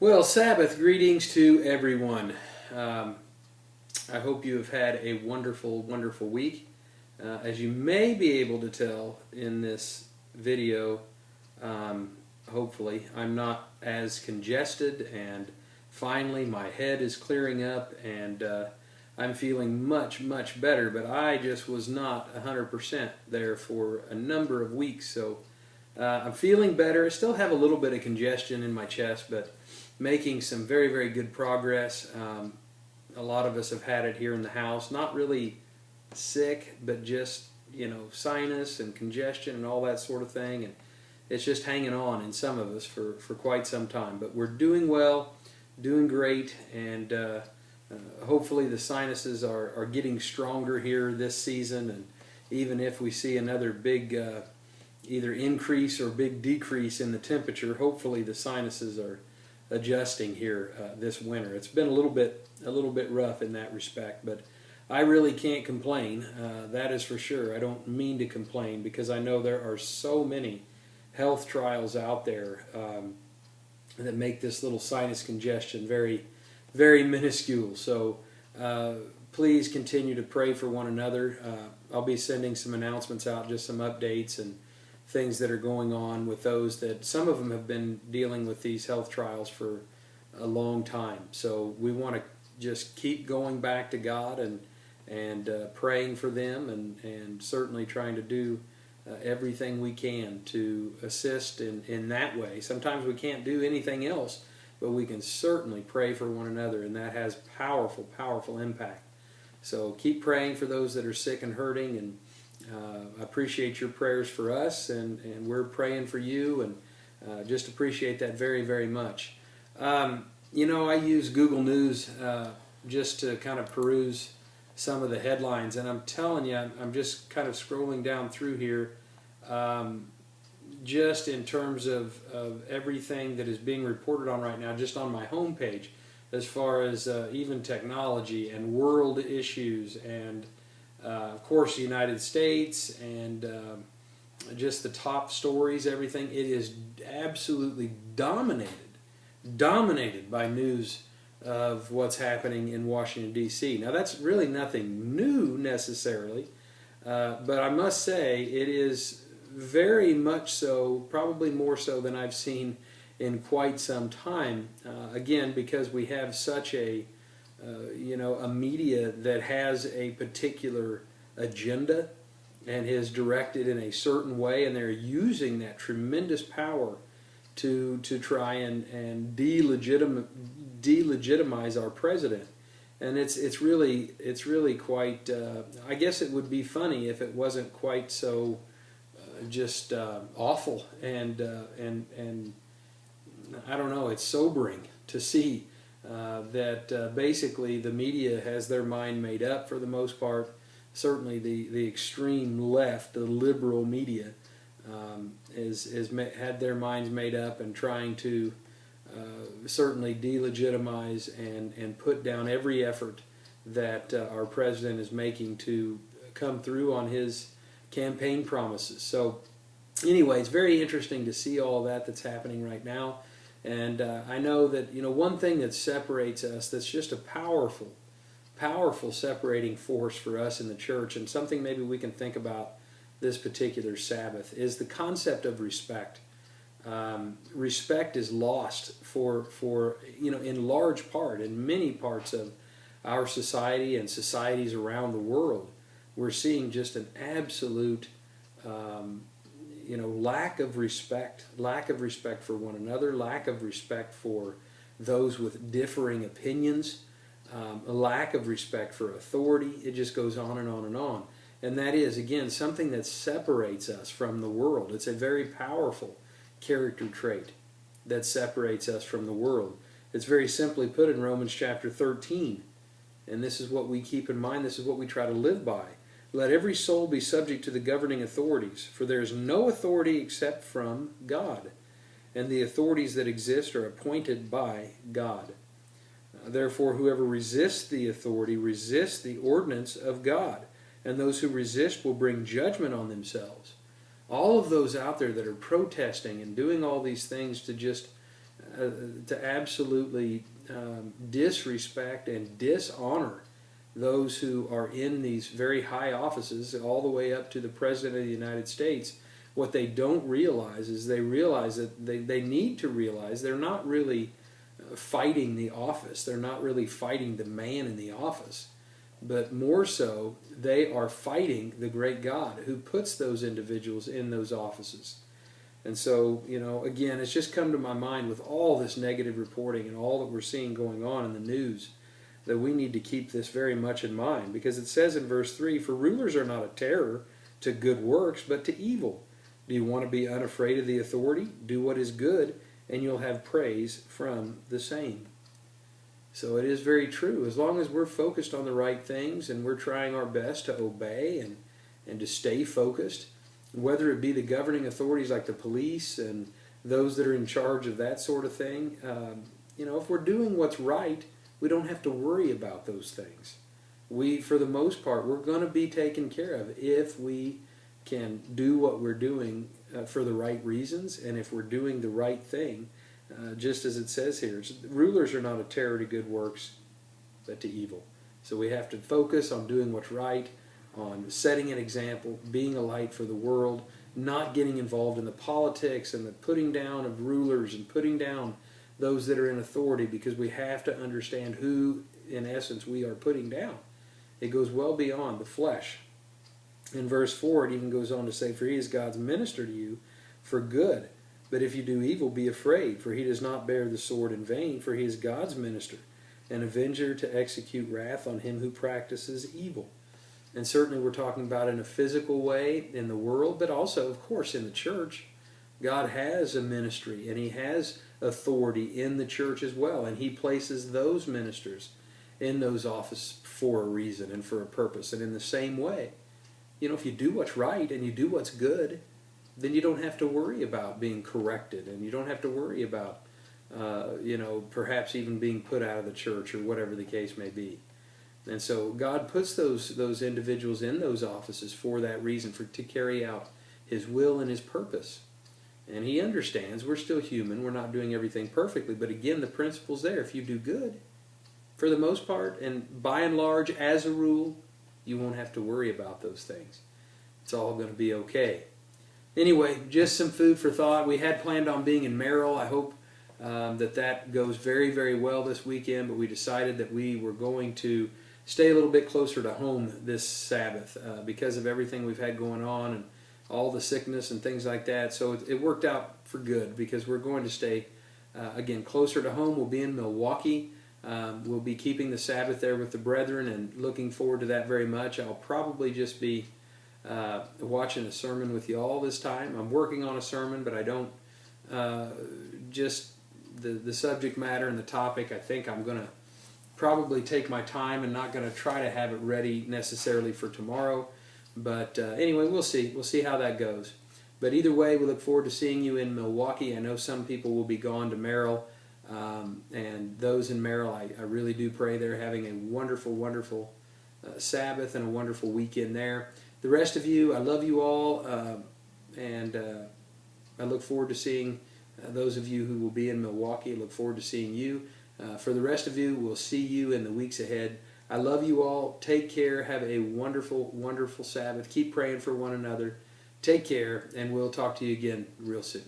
Well, Sabbath greetings to everyone. I hope you have had a wonderful, wonderful week. As you may be able to tell in this video, hopefully, I'm not as congested, and finally my head is clearing up, and I'm feeling much, much better, but I just was not 100% there for a number of weeks, so I'm feeling better. I still have a little bit of congestion in my chest, but making some very, very good progress. A lot of us have had it here in the house. Not really sick, but just, sinus and congestion and all that sort of thing. And it's just hanging on in some of us for quite some time. But we're doing well, doing great, and hopefully the sinuses are getting stronger here this season. And even if we see another big either increase or big decrease in the temperature, hopefully the sinuses are adjusting here this winter. It's been a little bit rough in that respect, but I really can't complain. That is for sure. I don't mean to complain because I know there are so many health trials out there that make this little sinus congestion very, very minuscule. So please continue to pray for one another. I'll be sending some announcements out, just some updates and things that are going on with those that some of them have been dealing with these health trials for a long time. So we want to just keep going back to God and praying for them, and certainly trying to do everything we can to assist in that way. Sometimes we can't do anything else, but we can certainly pray for one another, and that has powerful, powerful impact. So keep praying for those that are sick and hurting, and I appreciate your prayers for us, and we're praying for you, and just appreciate that very, very much. I use Google News just to kind of peruse some of the headlines, and I'm telling you, I'm just kind of scrolling down through here, just in terms of everything that is being reported on right now, just on my homepage, as far as even technology and world issues, and of course the United States, and just the top stories, everything. It is absolutely dominated by news of what's happening in Washington, D.C. Now that's really nothing new necessarily, but I must say it is very much so, probably more so than I've seen in quite some time, again, because we have such a media that has a particular agenda and is directed in a certain way, and they're using that tremendous power to try and delegitimize our president. And it's really quite. I guess it would be funny if it wasn't quite so just awful, and I don't know. It's sobering to see that basically the media has their mind made up for the most part. Certainly the extreme left, the liberal media, had their minds made up and trying to certainly delegitimize and put down every effort that our president is making to come through on his campaign promises. So anyway, it's very interesting to see all that's happening right now. And I know that one thing that separates us, that's just a powerful separating force for us in the church, and something maybe we can think about this particular Sabbath, is the concept of respect. Respect is lost for in large part, in many parts of our society and societies around the world. We're seeing just an absolute lack of respect for one another, lack of respect for those with differing opinions, a lack of respect for authority. It just goes on and on and on. And that is, again, something that separates us from the world. It's a very powerful character trait that separates us from the world. It's very simply put in Romans chapter 13. And this is what we keep in mind. This is what we try to live by. Let every soul be subject to the governing authorities, for there is no authority except from God, and the authorities that exist are appointed by God. Therefore, whoever resists the authority resists the ordinance of God, and those who resist will bring judgment on themselves. All of those out there that are protesting and doing all these things to just to absolutely disrespect and dishonor those who are in these very high offices, all the way up to the President of the United States. What they don't realize is they realize that they need to realize they're not really fighting the office. They're not really fighting the man in the office. But more so, they are fighting the great God who puts those individuals in those offices. And so, again, it's just come to my mind with all this negative reporting and all that we're seeing going on in the news, that we need to keep this very much in mind. Because it says in verse 3, "For rulers are not a terror to good works, but to evil. Do you want to be unafraid of the authority? Do what is good, and you'll have praise from the same." So it is very true. As long as we're focused on the right things and we're trying our best to obey and to stay focused, whether it be the governing authorities like the police and those that are in charge of that sort of thing, if we're doing what's right, we don't have to worry about those things. For the most part, we're going to be taken care of if we can do what we're doing for the right reasons, and if we're doing the right thing, just as it says here. Rulers are not a terror to good works, but to evil. So we have to focus on doing what's right, on setting an example, being a light for the world, not getting involved in the politics and the putting down of rulers and putting down those that are in authority, because we have to understand who, in essence, we are putting down. It goes well beyond the flesh. In verse 4, it even goes on to say, "For he is God's minister to you for good. But if you do evil, be afraid, for he does not bear the sword in vain, for he is God's minister, an avenger to execute wrath on him who practices evil." And certainly we're talking about in a physical way in the world, but also, of course, in the church. God has a ministry, and he has authority in the church as well, and he places those ministers in those offices for a reason and for a purpose. And in the same way, if you do what's right and you do what's good, then you don't have to worry about being corrected, and you don't have to worry about, perhaps even being put out of the church or whatever the case may be. And so God puts those individuals in those offices for that reason, to carry out his will and his purpose. And he understands we're still human, we're not doing everything perfectly, but again, the principle's there. If you do good, for the most part, and by and large, as a rule, you won't have to worry about those things. It's all going to be okay. Anyway, just some food for thought. We had planned on being in Merrill. I hope that goes very, very well this weekend, but we decided that we were going to stay a little bit closer to home this Sabbath because of everything we've had going on and all the sickness and things like that. So it worked out for good, because we're going to stay, again, closer to home. We'll be in Milwaukee. We'll be keeping the Sabbath there with the brethren, and looking forward to that very much. I'll probably just be watching a sermon with you all this time. I'm working on a sermon, but I don't just the subject matter and the topic. I think I'm going to probably take my time and not going to try to have it ready necessarily for tomorrow. But anyway, we'll see. We'll see how that goes. But either way, we look forward to seeing you in Milwaukee. I know some people will be gone to Merrill, and those in Merrill, I really do pray they're having a wonderful, wonderful Sabbath and a wonderful weekend there. The rest of you, I love you all, and I look forward to seeing those of you who will be in Milwaukee. I look forward to seeing you. For the rest of you, we'll see you in the weeks ahead. I love you all. Take care. Have a wonderful, wonderful Sabbath. Keep praying for one another. Take care, and we'll talk to you again real soon.